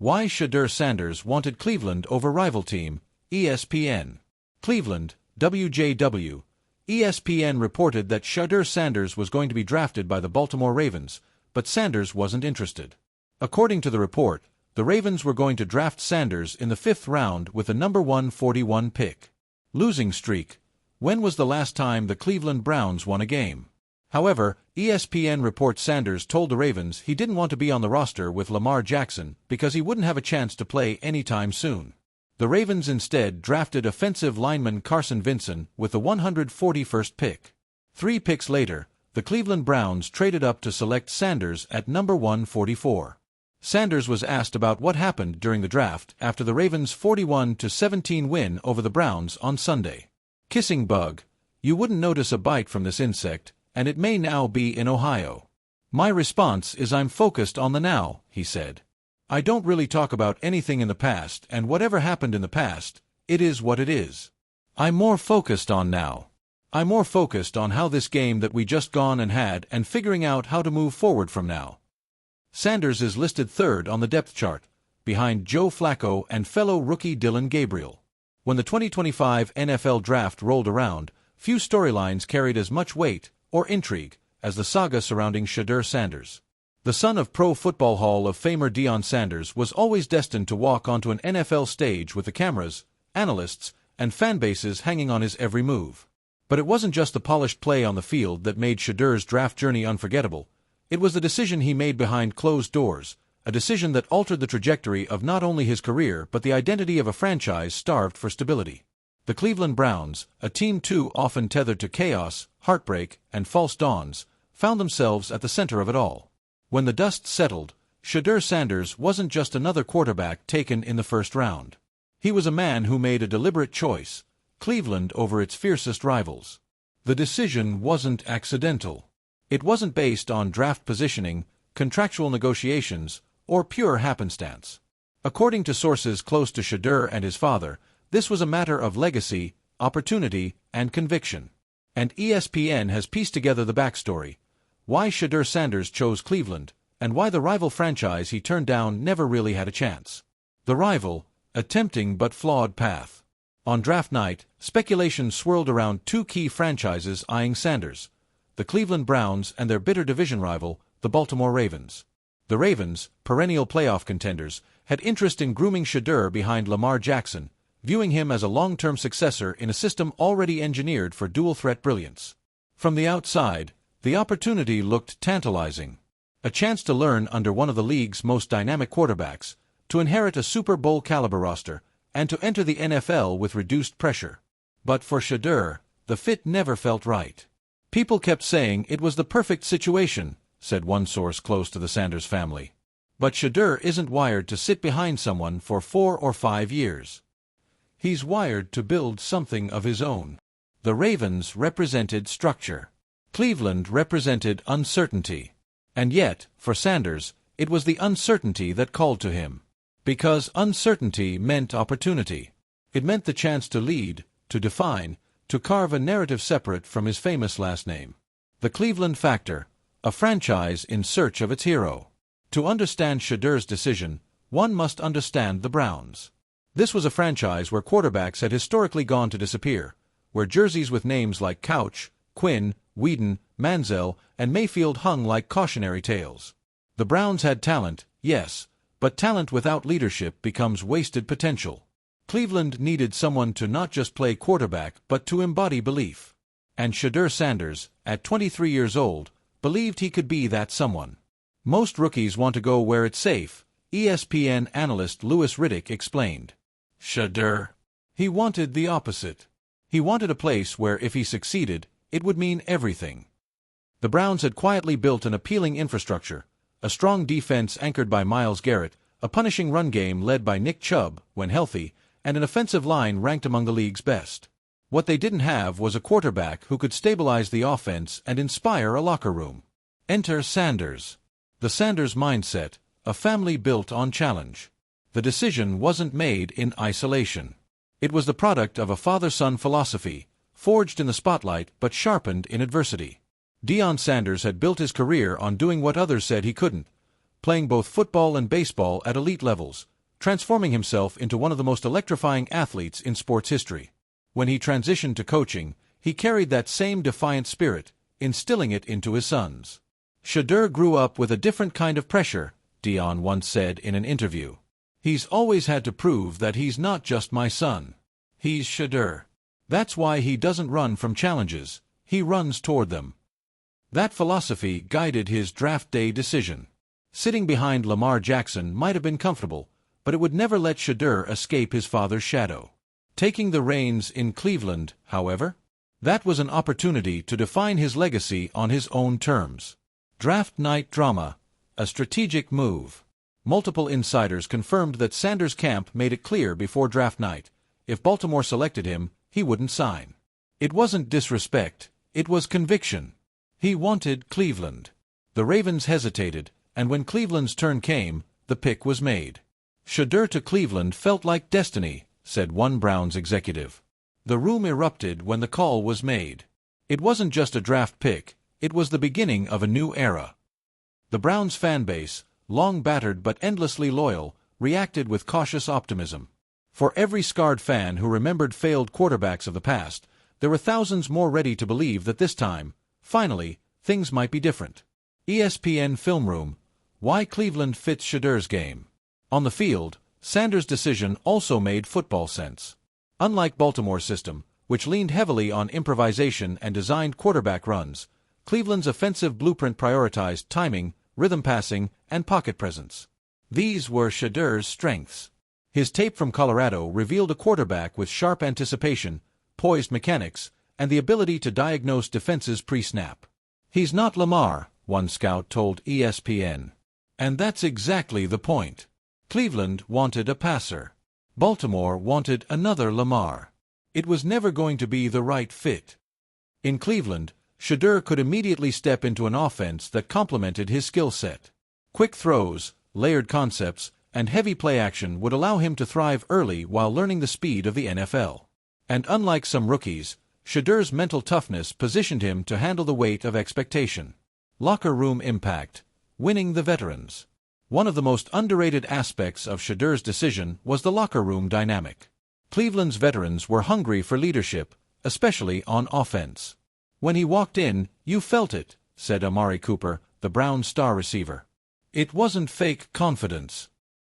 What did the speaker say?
Why Shedeur Sanders wanted Cleveland over rival team, ESPN. Cleveland, WJW. ESPN reported that Shedeur Sanders was going to be drafted by the Baltimore Ravens, but Sanders wasn't interested. According to the report, the Ravens were going to draft Sanders in the 5th round with the number 141 pick. Losing streak. When was the last time the Cleveland Browns won a game? However, ESPN reports Sanders told the Ravens he didn't want to be on the roster with Lamar Jackson because he wouldn't have a chance to play anytime soon. The Ravens instead drafted offensive lineman Carson Vinson with the 141st pick. 3 picks later, the Cleveland Browns traded up to select Sanders at number 144. Sanders was asked about what happened during the draft after the Ravens' 41-17 win over the Browns on Sunday. Kissing bug. You wouldn't notice a bite from this insect, and it may now be in Ohio. My response is I'm focused on the now, he said. I don't really talk about anything in the past, and whatever happened in the past, it is what it is. I'm more focused on now. I'm more focused on how this game that we just gone and had and figuring out how to move forward from now. Sanders is listed 3rd on the depth chart, behind Joe Flacco and fellow rookie Dillon Gabriel. When the 2025 NFL Draft rolled around, few storylines carried as much weight or intrigue as the saga surrounding Shedeur Sanders. The son of Pro Football Hall of Famer Deion Sanders was always destined to walk onto an NFL stage with the cameras, analysts, and fanbases hanging on his every move. But it wasn't just the polished play on the field that made Shedeur's draft journey unforgettable. It was the decision he made behind closed doors, a decision that altered the trajectory of not only his career but the identity of a franchise starved for stability. The Cleveland Browns, a team too often tethered to chaos, heartbreak, and false dawns, found themselves at the center of it all. When the dust settled, Shedeur Sanders wasn't just another quarterback taken in the 1st round. He was a man who made a deliberate choice, Cleveland over its fiercest rivals. The decision wasn't accidental. It wasn't based on draft positioning, contractual negotiations, or pure happenstance. According to sources close to Shedeur and his father, this was a matter of legacy, opportunity, and conviction. And ESPN has pieced together the backstory, why Shedeur Sanders chose Cleveland, and why the rival franchise he turned down never really had a chance. The rival, a tempting but flawed path. On draft night, speculation swirled around 2 key franchises eyeing Sanders, the Cleveland Browns and their bitter division rival, the Baltimore Ravens. The Ravens, perennial playoff contenders, had interest in grooming Shedeur behind Lamar Jackson, viewing him as a long-term successor in a system already engineered for dual-threat brilliance. From the outside, the opportunity looked tantalizing. A chance to learn under one of the league's most dynamic quarterbacks, to inherit a Super Bowl-caliber roster, and to enter the NFL with reduced pressure. But for Shedeur, the fit never felt right. People kept saying it was the perfect situation, said one source close to the Sanders family. But Shedeur isn't wired to sit behind someone for 4 or 5 years. He's wired to build something of his own. The Ravens represented structure. Cleveland represented uncertainty. And yet, for Sanders, it was the uncertainty that called to him. Because uncertainty meant opportunity. It meant the chance to lead, to define, to carve a narrative separate from his famous last name. The Cleveland Factor, a franchise in search of its hero. To understand Shedeur's decision, one must understand the Browns. This was a franchise where quarterbacks had historically gone to disappear, where jerseys with names like Couch, Quinn, Whedon, Manziel, and Mayfield hung like cautionary tales. The Browns had talent, yes, but talent without leadership becomes wasted potential. Cleveland needed someone to not just play quarterback but to embody belief. And Shedeur Sanders, at 23 years old, believed he could be that someone. Most rookies want to go where it's safe, ESPN analyst Louis Riddick explained. Shedeur. He wanted the opposite. He wanted a place where if he succeeded, it would mean everything. The Browns had quietly built an appealing infrastructure, a strong defense anchored by Myles Garrett, a punishing run game led by Nick Chubb, when healthy, and an offensive line ranked among the league's best. What they didn't have was a quarterback who could stabilize the offense and inspire a locker room. Enter Sanders. The Sanders mindset, a family built on challenge. The decision wasn't made in isolation. It was the product of a father-son philosophy, forged in the spotlight but sharpened in adversity. Deion Sanders had built his career on doing what others said he couldn't, playing both football and baseball at elite levels, transforming himself into one of the most electrifying athletes in sports history. When he transitioned to coaching, he carried that same defiant spirit, instilling it into his sons. Shedeur grew up with a different kind of pressure, Dion once said in an interview. He's always had to prove that he's not just my son. He's Shedeur. That's why he doesn't run from challenges, he runs toward them. That philosophy guided his draft day decision. Sitting behind Lamar Jackson might have been comfortable, but it would never let Shedeur escape his father's shadow. Taking the reins in Cleveland, however, that was an opportunity to define his legacy on his own terms. Draft night drama, a strategic move. Multiple insiders confirmed that Sanders' camp made it clear before draft night, if Baltimore selected him, he wouldn't sign. It wasn't disrespect, it was conviction. He wanted Cleveland. The Ravens hesitated, and when Cleveland's turn came, the pick was made. Shedeur to Cleveland felt like destiny, said one Browns executive. The room erupted when the call was made. It wasn't just a draft pick, it was the beginning of a new era. The Browns fan base, long battered but endlessly loyal, reacted with cautious optimism. For every scarred fan who remembered failed quarterbacks of the past, there were thousands more ready to believe that this time, finally, things might be different. ESPN Film Room, why Cleveland fits Shedeur's game. On the field, Sanders' decision also made football sense. Unlike Baltimore's system, which leaned heavily on improvisation and designed quarterback runs, Cleveland's offensive blueprint prioritized timing, rhythm passing, and pocket presence. These were Shedeur's strengths. His tape from Colorado revealed a quarterback with sharp anticipation, poised mechanics, and the ability to diagnose defenses pre-snap. He's not Lamar, one scout told ESPN. And that's exactly the point. Cleveland wanted a passer. Baltimore wanted another Lamar. It was never going to be the right fit. In Cleveland, Shedeur could immediately step into an offense that complemented his skill set. Quick throws, layered concepts, and heavy play action would allow him to thrive early while learning the speed of the NFL. And unlike some rookies, Shedeur's mental toughness positioned him to handle the weight of expectation. Locker room impact, winning the veterans. One of the most underrated aspects of Shedeur's decision was the locker room dynamic. Cleveland's veterans were hungry for leadership, especially on offense. When he walked in, you felt it, said Amari Cooper, the Browns' star receiver. It wasn't fake confidence.